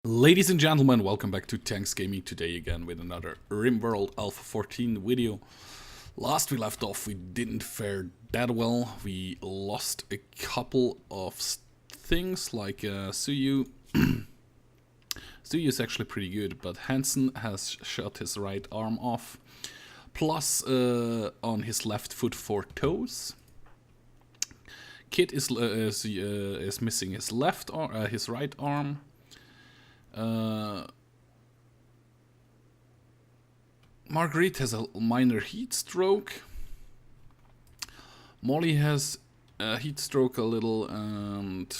Ladies and gentlemen, welcome back to Tanks Gaming today again with another Rimworld Alpha 14 video. Last we left off, we didn't fare that well. We lost a couple of things like Suyu. Suyu is actually pretty good, but Hansen has shot his right arm off. Plus on his left foot 4 toes. Kit is missing his his right arm. Marguerite has a minor heat stroke. Molly has a heat stroke a little, and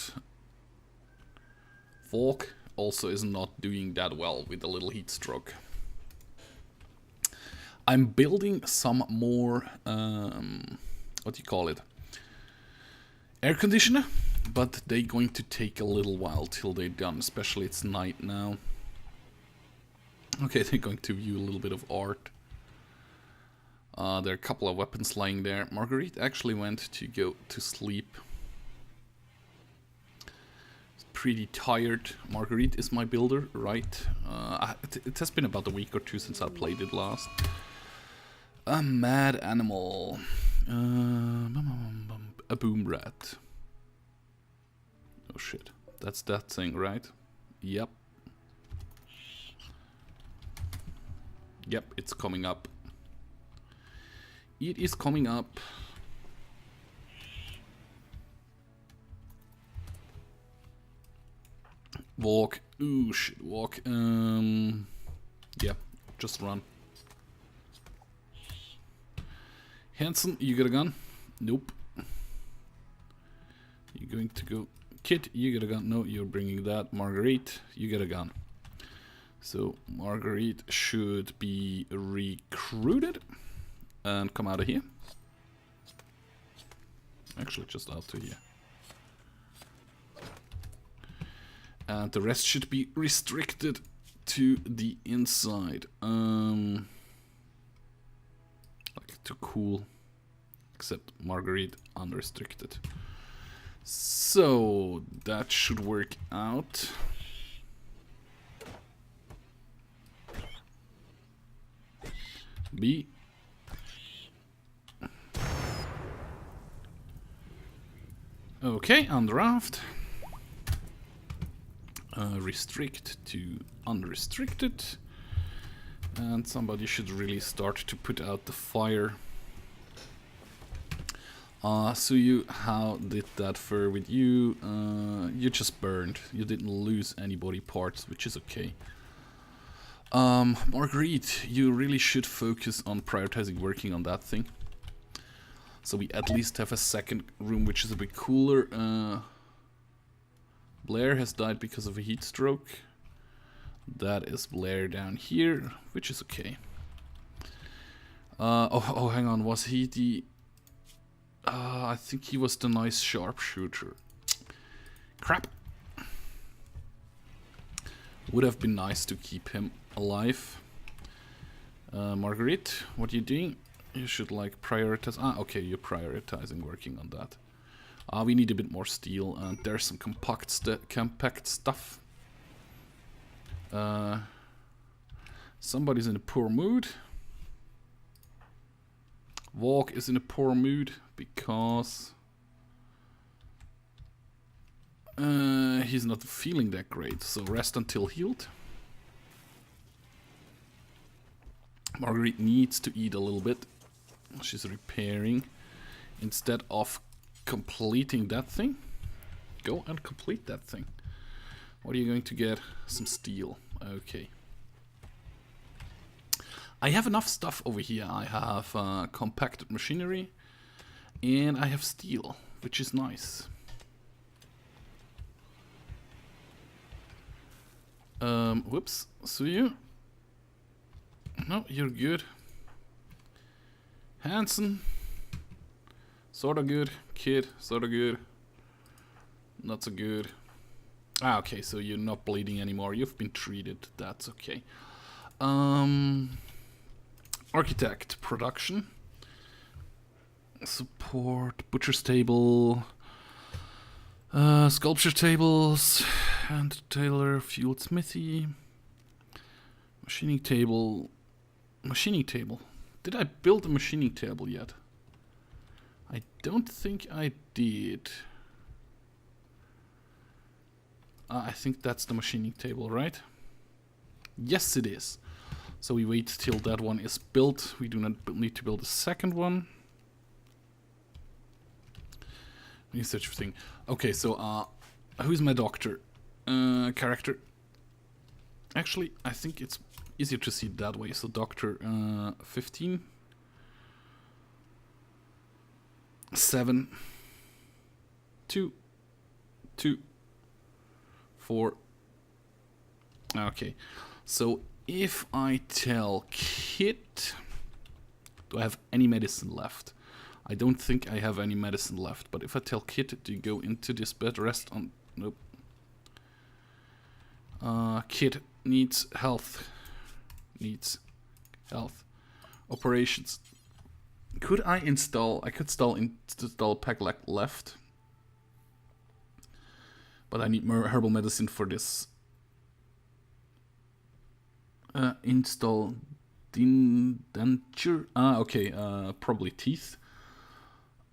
Volk also is not doing that well with a little heat stroke. I'm building some more, what do you call it? Air conditioner, but they're going to take a little while till they're done, especially it's night now. Okay, they're going to view a little bit of art. There are a couple of weapons lying there. Marguerite actually went to go to sleep. Pretty tired. Marguerite is my builder, right? It has been about a week or two since I played it last. A mad animal. A boom rat. Oh shit. That's that thing, right? Yep. Yep, it's coming up. It is coming up. Walk. Ooh, shit, walk. Yeah, just run. Hansen, you got a gun? Nope. You're going to go... Kit, you got a gun? No, you're bringing that. Marguerite, you got a gun. So, Marguerite should be recruited and come out of here. Actually, just out to here. And the rest should be restricted to the inside. Like, to cool. Except Marguerite unrestricted. So, that should work out. B. Okay, undraft. Restrict to unrestricted. And somebody should really start to put out the fire. Suyu, how did that fare with you? You just burned. You didn't lose any body parts, which is okay. Marguerite, you really should focus on prioritizing working on that thing. So we at least have a second room, which is a bit cooler. Blair has died because of a heat stroke. That is Blair down here, which is okay. Oh, hang on, was he the... I think he was the nice sharpshooter. Crap. Would have been nice to keep him alive. Marguerite, what are you doing? You should like prioritize. Okay, you're prioritizing working on that. We need a bit more steel, and there's some compact stuff. Somebody's in a poor mood. Walk is in a poor mood because he's not feeling that great, so rest until healed. Marguerite needs to eat a little bit. She's repairing. Instead of completing that thing, go and complete that thing. What are you going to get? Some steel. Okay. I have enough stuff over here. I have compacted machinery and I have steel, which is nice. Whoops, Suyu. No, you're good. Hansen, sorta good. Kid, sorta good. Not so good. Okay, so you're not bleeding anymore. You've been treated. That's okay. Architect, production, support, butcher's table, sculpture tables, hand tailor, fueled smithy, machining table. Machining table. Did I build a machining table yet? I don't think I did. I think that's the machining table, right? Yes, it is. So we wait till that one is built. We do not need to build a second one. Research thing. Okay, so who's my doctor? Character. Actually, I think it's easier to see it that way. So doctor 15. 7. 2. 2. 4. Okay. So if I tell Kit, do I have any medicine left? I don't think I have any medicine left, but if I tell Kit to go into this bed, rest on... Nope. Kit needs health. Needs health. Operations. Could I install... I could install Peglac left. But I need more herbal medicine for this. Install denture. Okay. Probably teeth.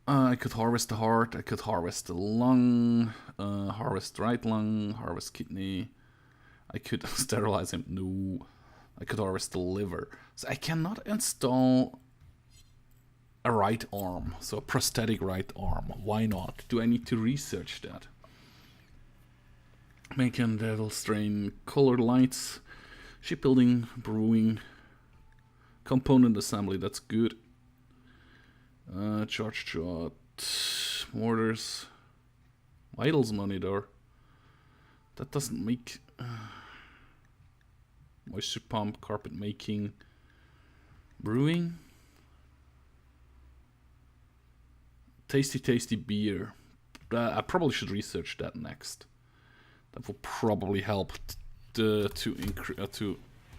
I could harvest the heart. I could harvest the lung. Harvest right lung. Harvest kidney. I could sterilize him. No. I could harvest the liver. So I cannot install a right arm. So a prosthetic right arm. Why not? Do I need to research that? Macon, Devil, Strain, Colored Lights, Shipbuilding, Brewing, Component Assembly, that's good. Charge Shot, Mortars, Vitals Monitor. That doesn't make... Moisture Pump, Carpet Making, Brewing. Tasty Beer. I probably should research that next. That will probably help to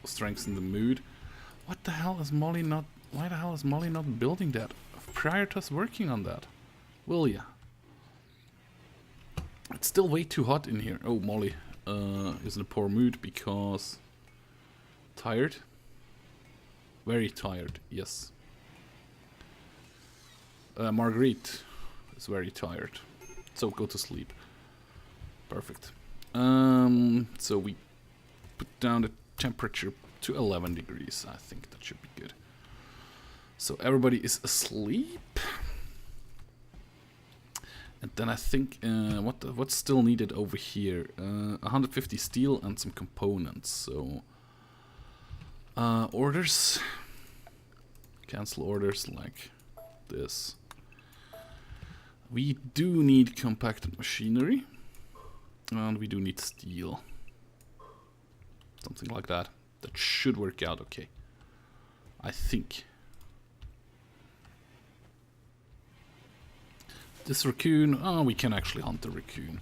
strengthen the mood. What the hell is Molly not... Why the hell is Molly not building that prior to us working on that? Will ya? It's still way too hot in here. Oh, Molly is in a poor mood because... Tired? Very tired, yes. Marguerite is very tired. So go to sleep. Perfect. So we put down the temperature to 11 degrees. I think that should be good. So everybody is asleep. And then I think what's still needed over here? 150 steel and some components. So orders. Cancel orders like this. We do need compacted machinery. And we do need steel. Something like that. That should work out okay. I think. This raccoon. Oh, we can actually hunt the raccoon.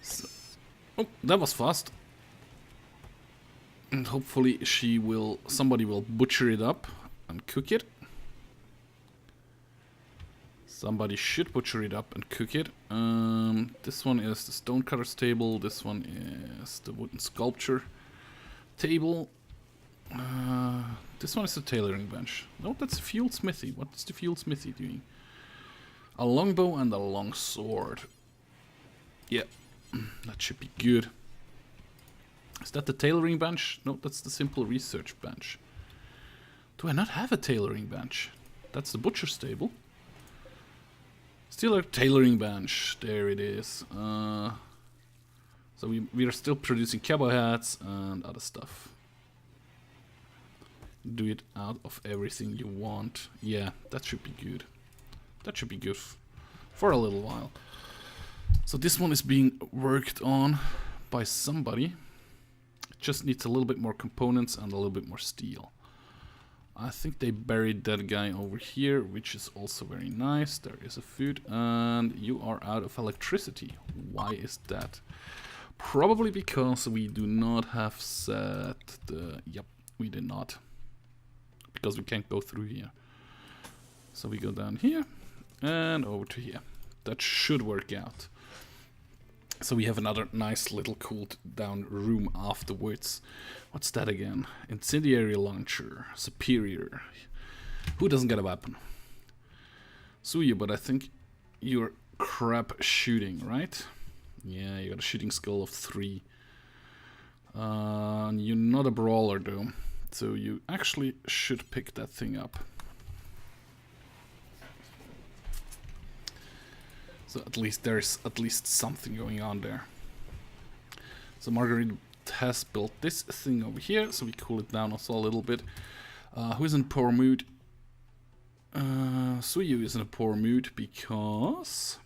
So, oh, that was fast. And hopefully somebody will butcher it up and cook it. Somebody should butcher it up and cook it. This one is the stonecutter's table. This one is the wooden sculpture table. This one is the tailoring bench. No, that's a fueled smithy. What's the fueled smithy doing? A longbow and a long sword. Yeah, that should be good. Is that the tailoring bench? No, that's the simple research bench. Do I not have a tailoring bench? That's the butcher's table. Still a tailoring bench. There it is. So we are still producing cowboy hats and other stuff. Do it out of everything you want. Yeah, that should be good. That should be good for a little while. So this one is being worked on by somebody. It just needs a little bit more components and a little bit more steel. I think they buried that guy over here, which is also very nice. There is a food, and you are out of electricity. Why is that? Probably because we do not have set the... Yep, we did not. Because we can't go through here. So we go down here, and over to here. That should work out. So we have another nice little cooled down room afterwards. What's that again? Incendiary launcher. Superior. Who doesn't get a weapon? Suya, but I think you're crap shooting, right? Yeah, you got a shooting skill of 3. You're not a brawler though. So you actually should pick that thing up. So at least there's at least something going on there. So Marguerite has built this thing over here, so we cool it down also a little bit. Who's in poor mood? Suyu is in a poor mood because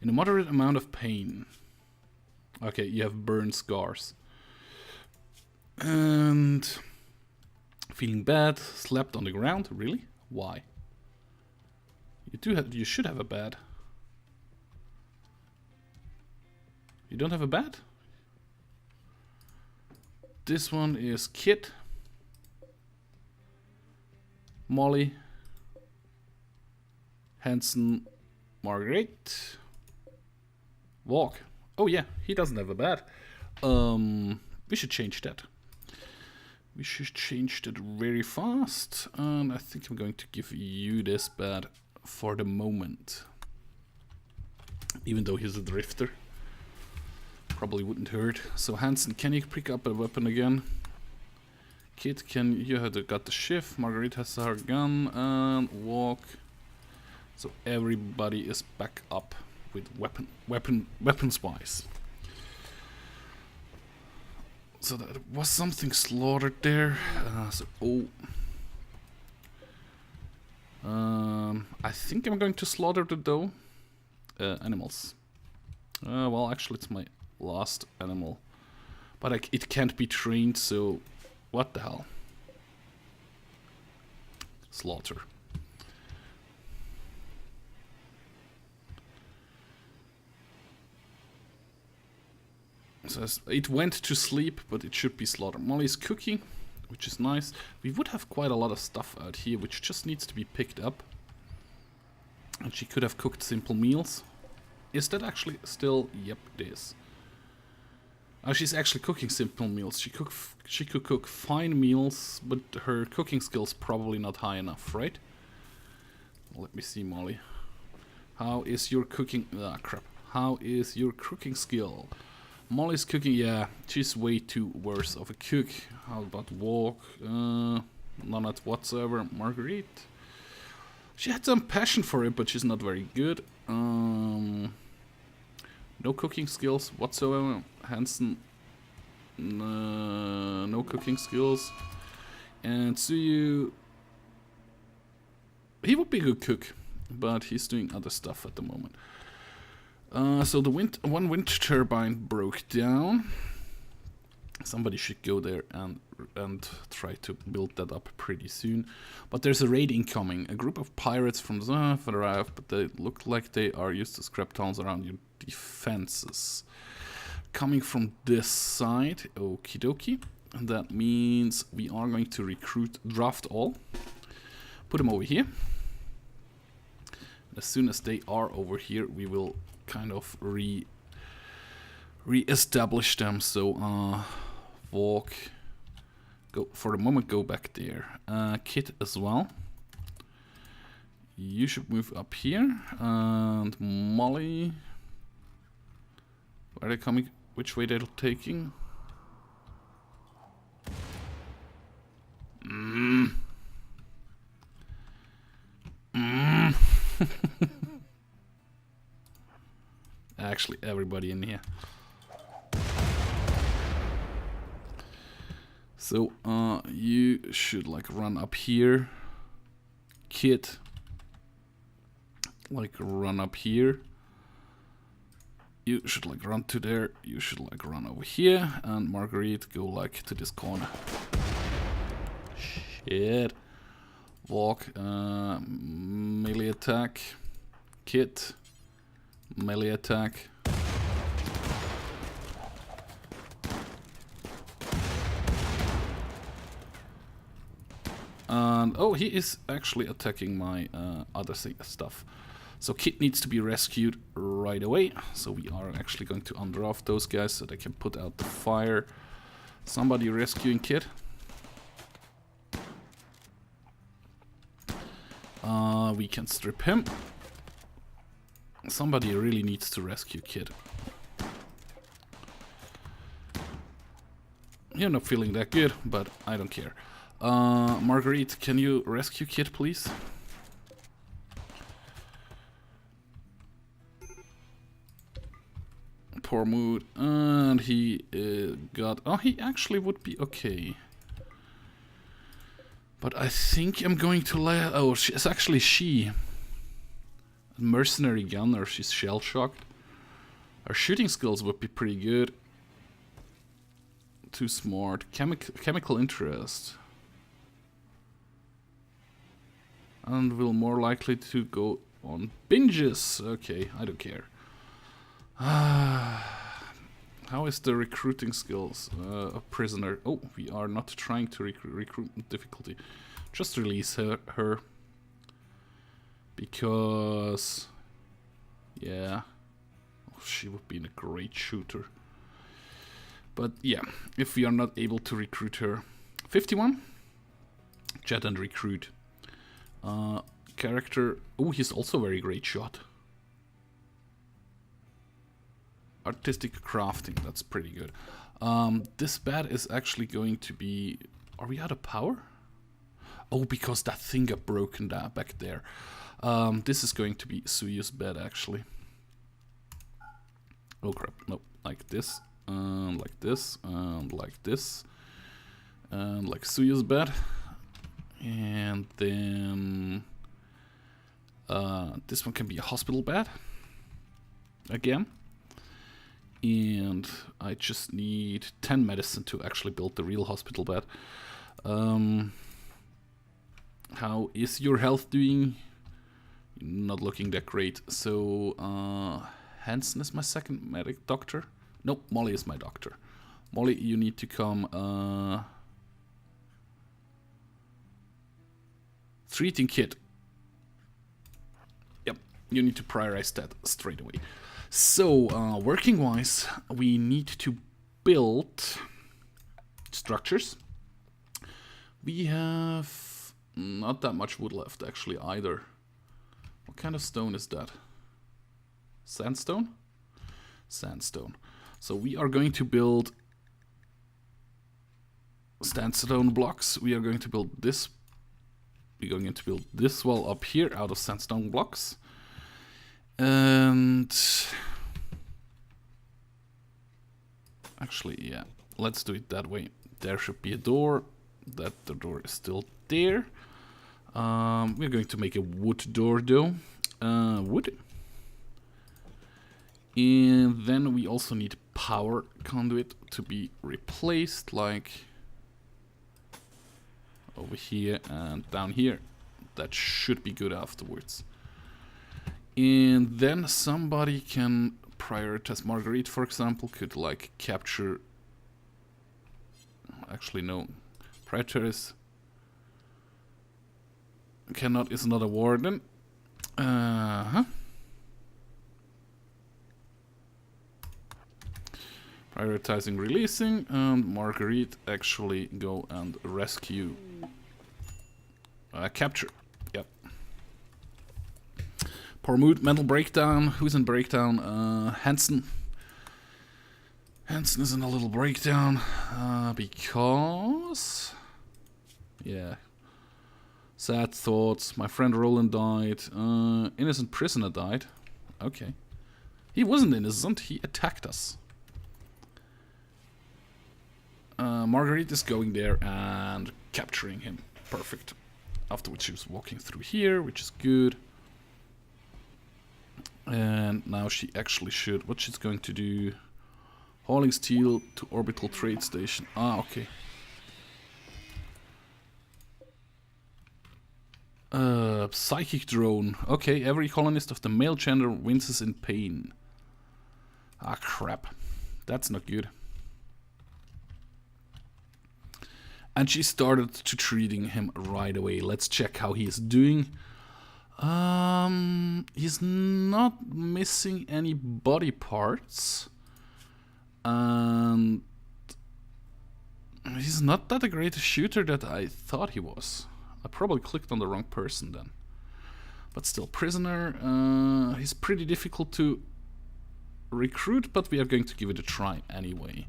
in a moderate amount of pain. Okay, you have burn scars. And feeling bad, slept on the ground. Really? Why? You should have a bed. You don't have a bed? This one is Kit, Molly, Hanson, Margaret, Walk. Oh yeah, he doesn't have a bed. We should change that. We should change that very fast. And I think I'm going to give you this bed for the moment. Even though he's a drifter. Probably wouldn't hurt. So Hanson, can you pick up a weapon again? Kit, you have got the shift. Marguerite has her gun and Walk. So everybody is back up with weapons wise. So there was something slaughtered there. I think I'm going to slaughter the doe. Animals. Well, actually, it's my last animal, but it can't be trained. So, what the hell? Slaughter. So it went to sleep, but it should be slaughtered. Molly's cooking, which is nice. We would have quite a lot of stuff out here, which just needs to be picked up. And she could have cooked simple meals. Is that actually still? Yep, it is. She's actually cooking simple meals. She could cook fine meals, but her cooking skill's probably not high enough, right? Let me see, Molly. How is your cooking? Ah, crap. How is your cooking skill? Molly's cooking, yeah, she's way too worse of a cook. How about Walk? None at whatsoever. Marguerite? She had some passion for it, but she's not very good. No cooking skills whatsoever. Hanson, no cooking skills. And Suyu, he would be a good cook, but he's doing other stuff at the moment. So the one wind turbine broke down. Somebody should go there and try to build that up pretty soon. But there's a raid incoming. A group of pirates from the south arrived, but they look like they are used to scrap towns around your defenses. Coming from this side, okie dokie. And that means we are going to draft all. Put them over here. As soon as they are over here, we will kind of re-establish them. So Walk, go for the moment, go back there. Kit as well, you should move up here. And Molly, where are they coming? Which way they're taking? Actually, everybody in here. So, you should like run up here. Kit, like run up here. You should like run to there. You should like run over here. And Marguerite, go like to this corner. Shit. Walk, melee attack. Kit, melee attack. And oh, he is actually attacking my other stuff. So Kit needs to be rescued right away. So we are actually going to undraft those guys so they can put out the fire. Somebody rescuing Kit. We can strip him. Somebody really needs to rescue Kit. You're not feeling that good, but I don't care. Marguerite, can you rescue Kit, please? Poor mood. And he got... Oh, he actually would be okay. But I think I'm going to let... Oh, it's actually she. Mercenary gunner, she's shell-shocked. Her shooting skills would be pretty good. Too smart. Chemical interest. And will more likely to go on binges. Okay, I don't care. How is the recruiting skills? A prisoner. Oh, we are not trying to recruit difficulty. Just release her. Because... Yeah. Oh, she would be a great shooter. But yeah, if we are not able to recruit her. 51. Jet and recruit. Character. Oh, he's also a very great shot. Artistic crafting, that's pretty good. This bat is actually going to be... Are we out of power? Oh, because that thing got broken down back there. This is going to be Suyu's bed, actually. Oh crap, no, like this, and like this, and like this, and like Suyu's bed. And then... this one can be a hospital bed. Again. And I just need 10 medicine to actually build the real hospital bed. How is your health doing? Not looking that great. So, Hansen is my second medic doctor. Nope, Molly is my doctor. Molly, you need to come. Treating Kit. Yep, you need to prioritize that straight away. So, working-wise, we need to build structures. We have not that much wood left, actually, either. What kind of stone is that? Sandstone? Sandstone. So we are going to build sandstone blocks. We are going to build this. We're going to build this wall up here out of sandstone blocks. And actually, yeah, let's do it that way. There should be a door. The door is still there. We're going to make a wood door though. Wood. And then we also need power conduit to be replaced, like over here and down here. That should be good afterwards. And then somebody can prioritize. Marguerite, for example, could like capture... Actually, no. Prioritize cannot, is not a warden. Prioritizing releasing, and Marguerite actually go and rescue. Capture. Yep. Poor mood, mental breakdown. Who's in breakdown? Hansen. Hansen is in a little breakdown because... Yeah. Sad thoughts. My friend Roland died. Innocent prisoner died. Okay. He wasn't innocent. He attacked us. Marguerite is going there and capturing him. Perfect. Afterwards she was walking through here, which is good. And now she actually should... What she's going to do... Hauling steel to orbital trade station. Ah, okay. Psychic drone. Okay, every colonist of the male gender winces in pain. Ah, crap. That's not good. And she started to treating him right away. Let's check how he is doing. He's not missing any body parts. And he's not that a great shooter that I thought he was. I probably clicked on the wrong person then. But still, prisoner. He's pretty difficult to recruit, but we are going to give it a try anyway.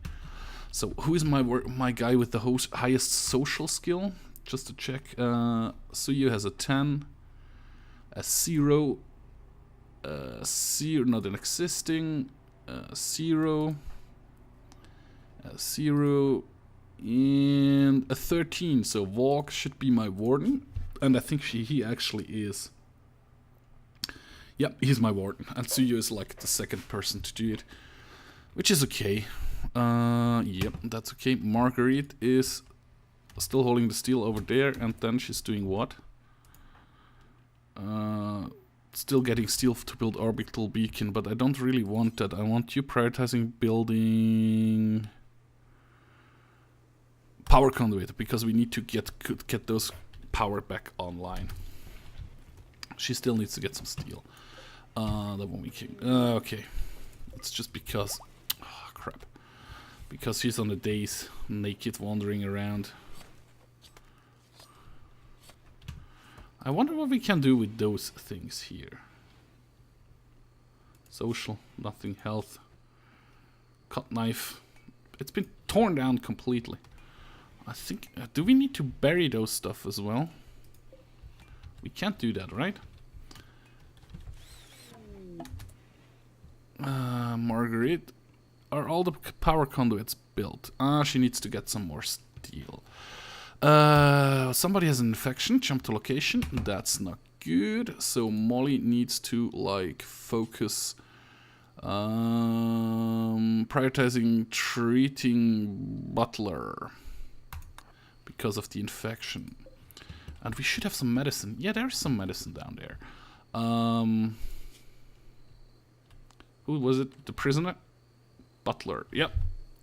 So who is my guy with the highest social skill? Just to check. Suyu has a 10, a 0, 0, not an existing, 0, a 0, and a 13. So Walk should be my warden, and I think he actually is. Yep, he's my warden, and Suyu is like the second person to do it, which is okay. Yep, that's okay. Marguerite is still holding the steel over there, and then she's doing what? Still getting steel to build orbital beacon, but I don't really want that. I want you prioritizing building power conduit, because we need to get those power back online. She still needs to get some steel. That one we can. Okay, it's just because. Oh, crap. Because she's on the days naked wandering around. I wonder what we can do with those things here. Social, nothing. Health. Cut knife. It's been torn down completely. I think. Do we need to bury those stuff as well? We can't do that, right? Marguerite. Are all the power conduits built? She needs to get some more steel. Somebody has an infection. Jump to location. That's not good. So Molly needs to like focus. Prioritizing treating Butler because of the infection. And we should have some medicine. Yeah, there's some medicine down there. Who was it? The prisoner? Butler. Yep.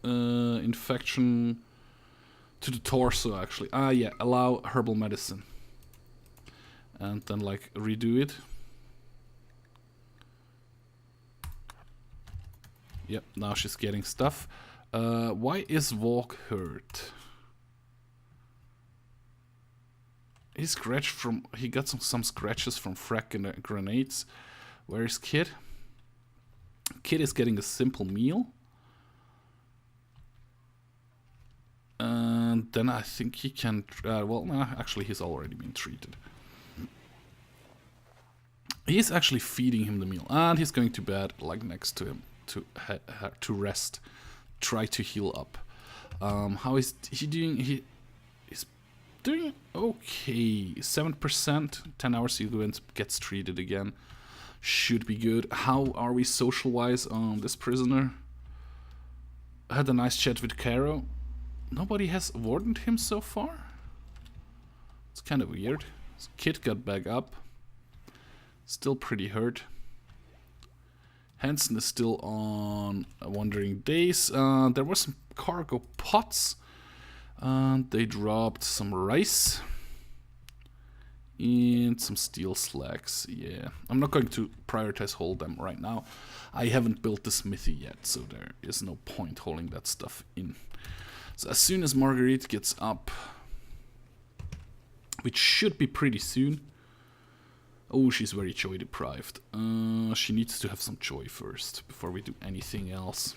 Infection to the torso, actually. Yeah. Allow herbal medicine. And then, like, redo it. Yep, now she's getting stuff. Why is Walk hurt? He got some scratches from frack and grenades. Where is Kid? Kid is getting a simple meal. And then I think he can... well, no, actually he's already been treated. He's actually feeding him the meal. And he's going to bed, like, next to him. To rest. Try to heal up. How is he doing? He's doing okay. 7%. 10 hours he gets treated again. Should be good. How are we social-wise on this prisoner? I had a nice chat with Caro. Nobody has wardened him so far. It's kind of weird. His kid got back up. Still pretty hurt. Hansen is still on Wandering Days. There were some cargo pots. They dropped some rice. And some steel slacks. Yeah, I'm not going to prioritize hold them right now. I haven't built the smithy yet, so there is no point holding that stuff in. So as soon as Marguerite gets up, which should be pretty soon. Oh, she's very joy deprived. She needs to have some joy first before we do anything else.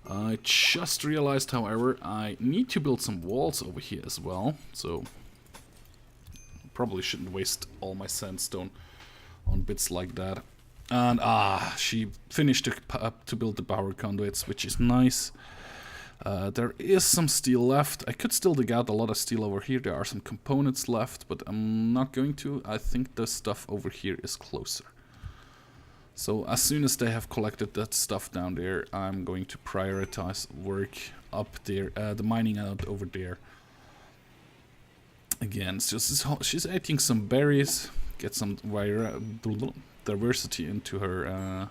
I just realized, however, I need to build some walls over here as well. So probably shouldn't waste all my sandstone on bits like that. And she finished to build the power conduits, which is nice. There is some steel left. I could still dig out a lot of steel over here. There are some components left, but I'm not going to. I think the stuff over here is closer. So as soon as they have collected that stuff down there, I'm going to prioritize work up there, the mining out over there. Again, it's just she's eating some berries, get some diversity into her.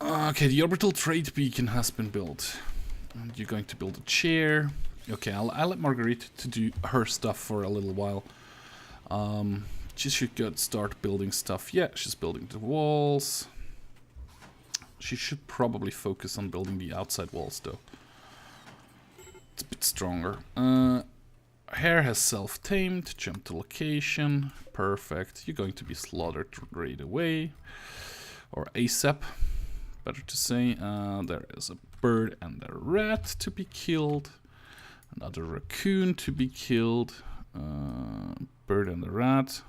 Okay, the orbital trade beacon has been built. And you're going to build a chair. Okay, I'll let Marguerite to do her stuff for a little while. She should start building stuff. Yeah, she's building the walls. She should probably focus on building the outside walls, though. It's a bit stronger. Hare has self-tamed. Jump to location. Perfect. You're going to be slaughtered right away. Or ASAP, better to say. There is a bird and a rat to be killed. Another raccoon to be killed. Bird and a rat.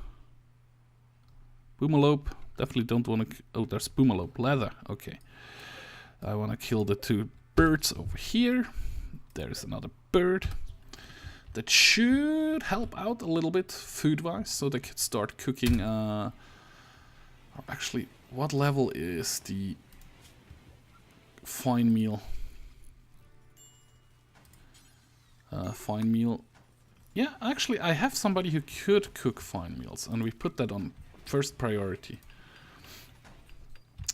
Boomalope. Definitely don't want to... Oh, there's Boomalope. Leather. Okay. I want to kill the two birds over here. There's another bird. That should help out a little bit food-wise, so they can start cooking. Actually, what level is the fine meal? Fine meal. Yeah, actually, I have somebody who could cook fine meals, and we put that on first priority.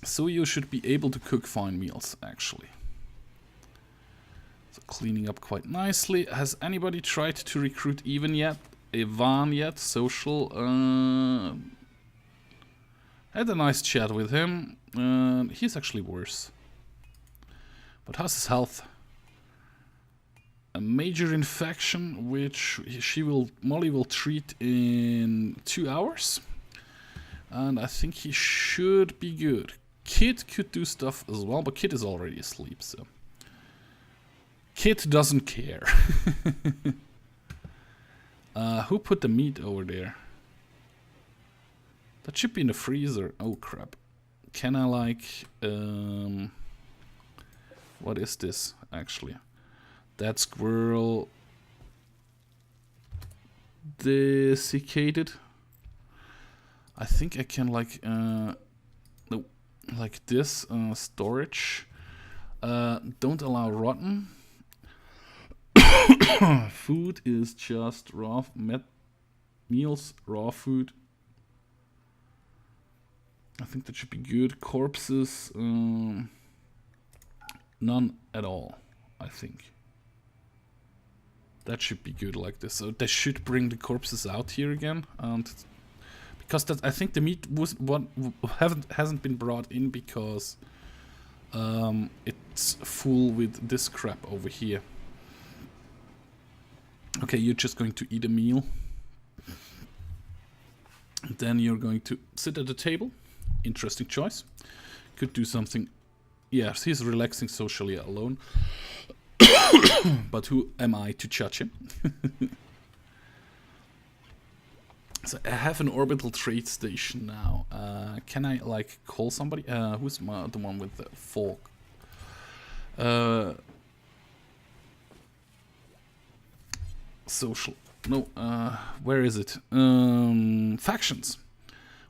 So you should be able to cook fine meals, actually. So cleaning up quite nicely. Has anybody tried to recruit Ivan yet? Social. Had a nice chat with him. He's actually worse. But how's his health? A major infection, which Molly will treat in 2 hours. And I think he should be good. Kid could do stuff as well, but Kid is already asleep, so... Kid doesn't care. Who put the meat over there? That should be in the freezer. Oh, crap. Can I, like... what is this, actually? That squirrel... desiccated. I think I can, like... no, like this. Storage. Don't allow rotten. Food is just raw meals, raw food. I think that should be good. Corpses, none at all, I think. That should be good like this. So they should bring the corpses out here again, and because that I think the meat hasn't been brought in because it's full with this crap over here. Okay, you're just going to eat a meal. Then you're going to sit at the table. Interesting choice. Could do something. Yes, he's relaxing socially alone. But who am I to judge him? So I have an orbital trade station now. Can I like call somebody? Who's the one with the fork? Social. No, where is it? Factions.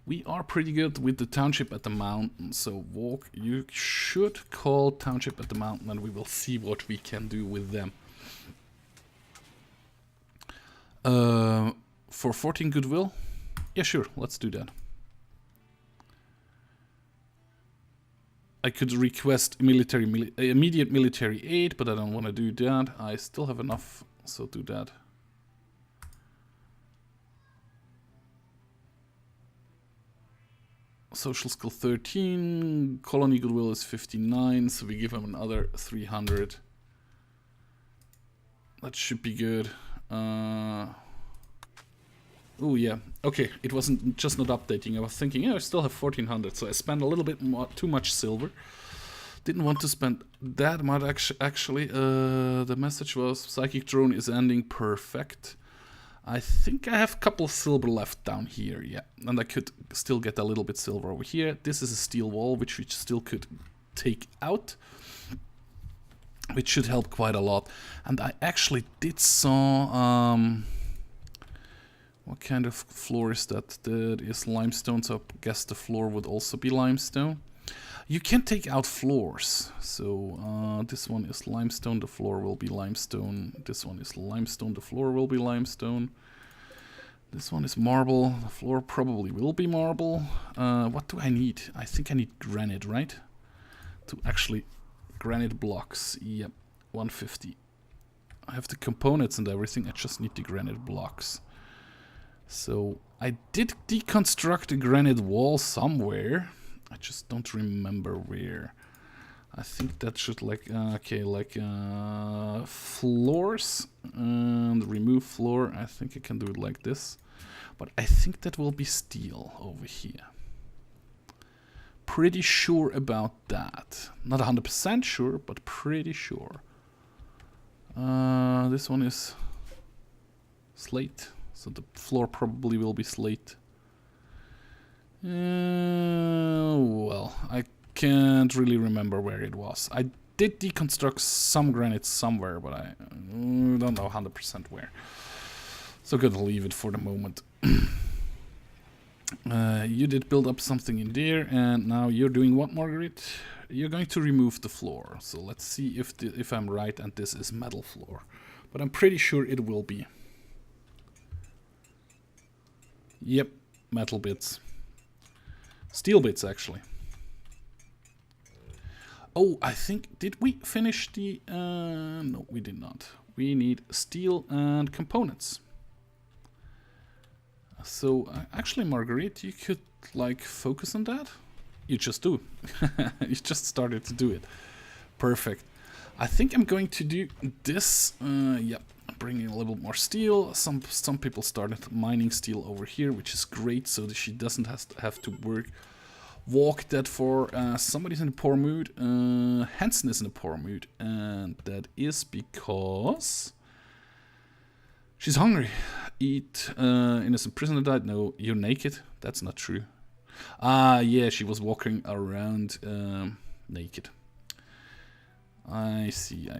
We are pretty good with the township at the mountain. So walk. You should call township at the mountain, and we will see what we can do with them. For 14 goodwill? Yeah, sure. Let's do that. I could request immediate military aid, but I don't want to do that. I still have enough, so do that. Social skill 13, colony goodwill is 59, so we give him another 300. That should be good. Oh yeah, okay, it wasn't just not updating. I was thinking, yeah, I still have 1400, so I spent a little bit more, too much silver. Didn't want to spend that much actually. The message was psychic drone is ending. Perfect. I think I have a couple of silver left down here, yeah. And I could still get a little bit silver over here. This is a steel wall, which we still could take out. Which should help quite a lot. And I actually did saw... what kind of floor is that? That is limestone, so I guess the floor would also be limestone. You can take out floors. So this one is limestone, the floor will be limestone. This one is limestone, the floor will be limestone. This one is marble, the floor probably will be marble. What do I need? I think I need granite, right? To actually... Granite blocks, yep, 150. I have the components and everything, I just need the granite blocks. So I did deconstruct a granite wall somewhere. I just don't remember where. I think that should like, okay, like floors and remove floor. I think I can do it like this. But I think that will be steel over here. Pretty sure about that. Not 100% sure, but pretty sure. This one is slate. So the floor probably will be slate. Well, I can't really remember where it was. I did deconstruct some granite somewhere, but I don't know 100% where. So I'm gonna leave it for the moment. You did build up something in there, and now you're doing what, Margaret? You're going to remove the floor. So let's see if I'm right and this is metal floor. But I'm pretty sure it will be. Yep, metal bits. Steel bits, actually. Oh, I think, did we finish the... no, we did not. We need steel and components. So, actually, Marguerite, you could, like, focus on that. You just do. You just started to do it. Perfect. I think I'm going to do this. Yep, bringing a little more steel. Some people started mining steel over here, which is great, so that she doesn't have to walk that for somebody's in a poor mood. Hansen is in a poor mood, and that is because she's hungry. Eat. Innocent prisoner died. No, you're naked. That's not true. Yeah, she was walking around naked. I see.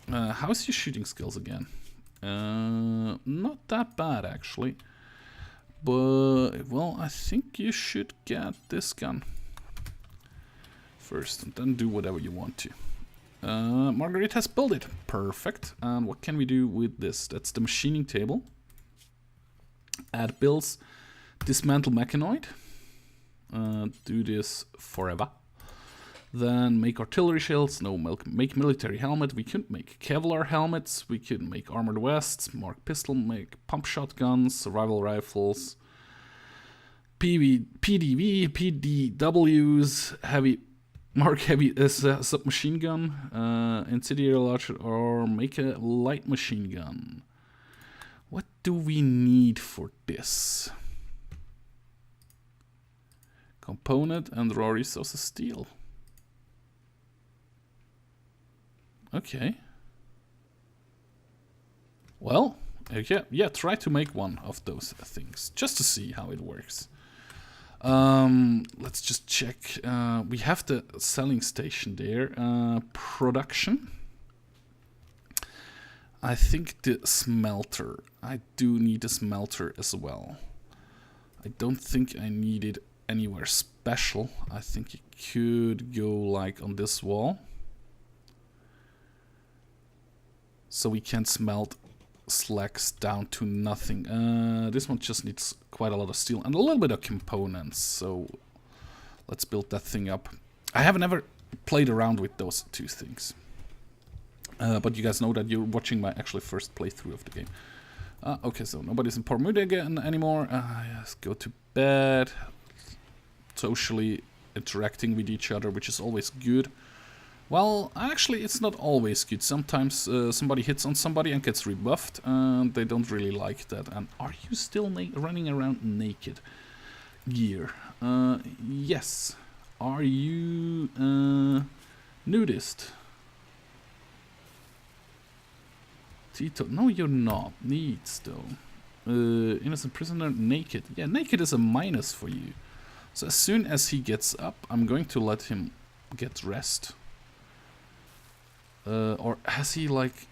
How's your shooting skills again? Not that bad, actually. But, well, I think you should get this gun first, and then do whatever you want to. Marguerite has built it. Perfect. And what can we do with this? That's the machining table. Add builds. Dismantle mechanoid. Do this forever. Then make artillery shells. No, make military helmet. We could make Kevlar helmets. We could make armored vests. Mark pistol. Make pump shotguns. Survival rifles. PDV, PDWs. Mark heavy submachine gun. Incendiary launcher, or make a light machine gun. What do we need for this? Component and raw resources steel. Okay. Well, yeah, try to make one of those things, just to see how it works. Let's just check. We have the selling station there. Production. I think the smelter. I do need a smelter as well. I don't think I need it anywhere special. I think it could go like on this wall. So we can smelt slacks down to nothing. This one just needs quite a lot of steel and a little bit of components. So let's build that thing up. I haven't ever played around with those two things. But you guys know that you're watching my actually first playthrough of the game. Okay, so nobody's in poor mood again anymore. Yes, go to bed. Socially interacting with each other, which is always good. Well, actually, it's not always good. Sometimes somebody hits on somebody and gets rebuffed, and they don't really like that. And are you still running around naked? Gear. Yes. Are you nudist? Tito. No, you're not. Needs, though. Innocent prisoner, naked. Yeah, naked is a minus for you. So as soon as he gets up, I'm going to let him get rest. Or has he, like...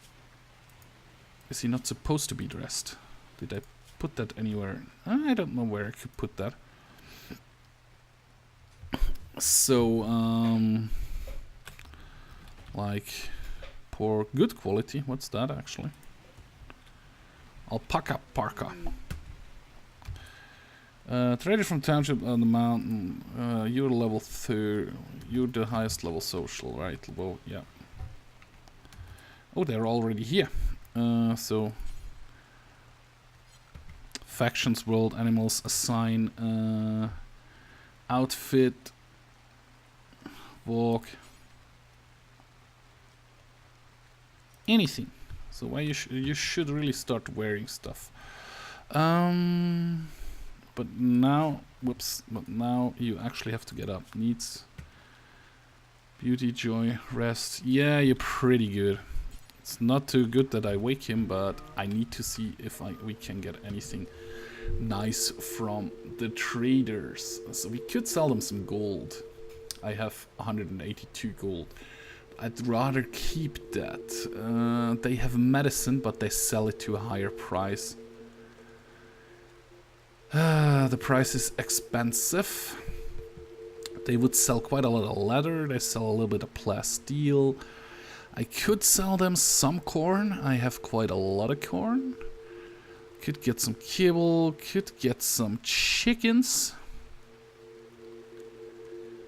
Is he not supposed to be dressed? Did I put that anywhere? I don't know where I could put that. So, like... Poor good quality. What's that, actually? Alpaca parka. Traded from township on the mountain. You're level 3. You're the highest level social, right? Well, yeah. Oh, they're already here. So Factions, world, animals, assign, outfit, walk, anything. So why you should really start wearing stuff. But now, whoops, but now you actually have to get up. Needs, beauty, joy, rest. Yeah, you're pretty good. It's not too good that I wake him, but I need to see if we can get anything nice from the traders. So we could sell them some gold. I have 182 gold. I'd rather keep that. They have medicine, but they sell it to a higher price. The price is expensive. They would sell quite a lot of leather. They sell a little bit of plasteel. I could sell them some corn. I have quite a lot of corn. Could get some kibble. Could get some chickens.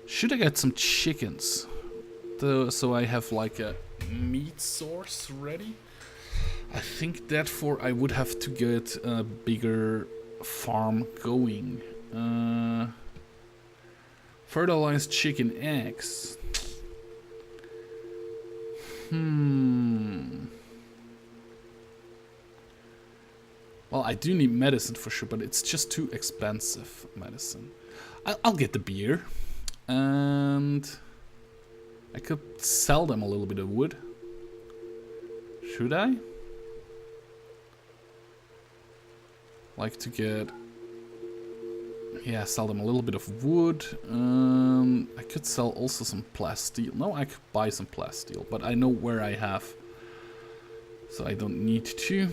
Should I get some chickens? So I have like a meat source ready. I think therefore I would have to get a bigger farm going. Fertilized chicken eggs. Well, I do need medicine for sure, but it's just too expensive medicine. I'll get the beer. And I could sell them a little bit of wood. Should I? Like to get... Yeah, sell them a little bit of wood. I could sell also some plasteel. No, I could buy some plasteel, but I know where I have. So I don't need to.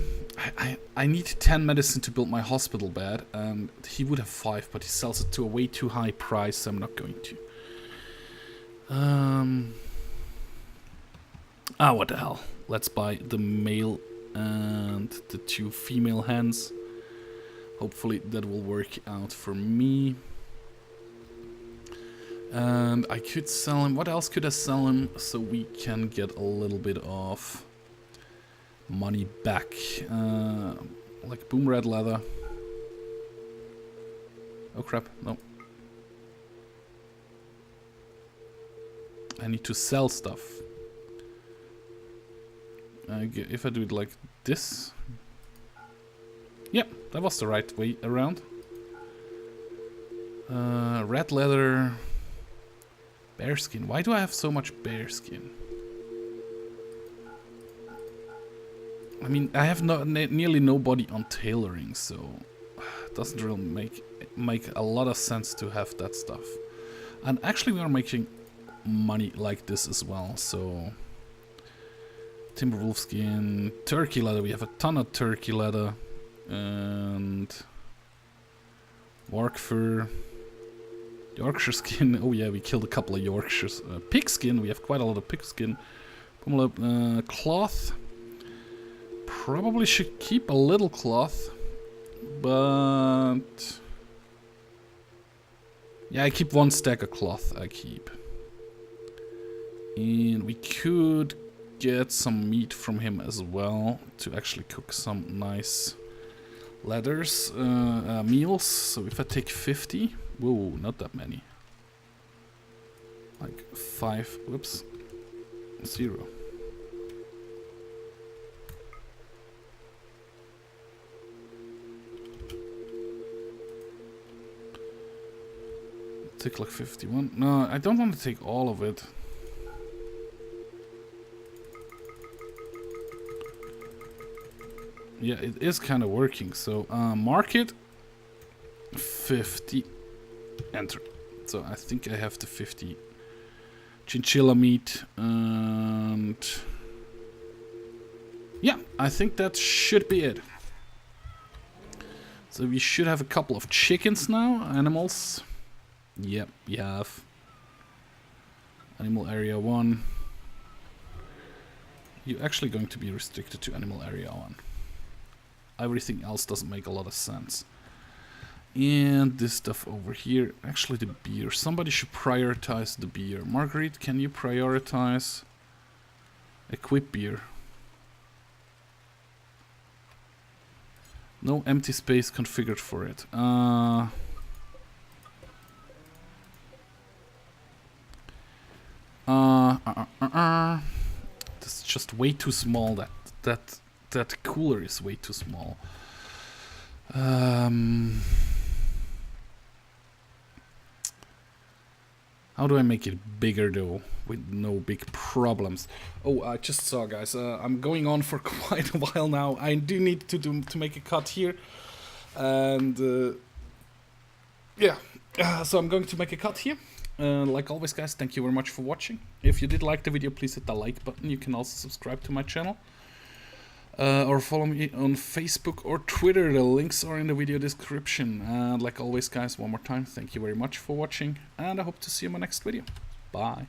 I need 10 medicine to build my hospital bed, and he would have 5, but he sells it to a way too high price, so I'm not going to. What the hell. Let's buy the male and the 2 female hens. Hopefully that will work out for me. And I could sell him. What else could I sell him so we can get a little bit of money back? Like boom red leather. Oh crap, no. I need to sell stuff. If I do it like this. Yep, that was the right way around. Red leather. Bearskin. Why do I have so much bearskin? I mean, I have nearly nobody on tailoring, so it doesn't really make a lot of sense to have that stuff. And actually we are making money like this as well, so... Timber wolf skin, turkey leather, we have a ton of turkey leather. And... Wark fur. Yorkshire skin, oh yeah, we killed a couple of Yorkshires. Pig skin, we have quite a lot of pig skin. Cloth. Probably should keep a little cloth. But... Yeah, I keep 1 stack of cloth, I keep. And we could get some meat from him as well to actually cook some nice leathers, meals. So if I take 50, whoa, not that many. Like 5, whoops, 0. Take like 51. No, I don't want to take all of it. Yeah, it is kind of working. So, market 50. Enter. So I think I have the 50 chinchilla meat, and yeah, I think that should be it. So we should have a couple of chickens now. Animals. Yep, we have. Animal area 1. You're actually going to be restricted to animal area 1. Everything else doesn't make a lot of sense. And this stuff over here. Actually, the beer. Somebody should prioritize the beer. Marguerite, can you prioritize equip beer? No empty space configured for it. That's just way too small. That cooler is way too small. How do I make it bigger though, with no big problems? Oh, I just saw, guys. I'm going on for quite a while now. I do need to make a cut here, and yeah. So I'm going to make a cut here. Like always, guys, thank you very much for watching. If you did like the video, please hit the like button. You can also subscribe to my channel. Or follow me on Facebook or Twitter. The links are in the video description. And like always, guys, one more time, thank you very much for watching, and I hope to see you in my next video. Bye.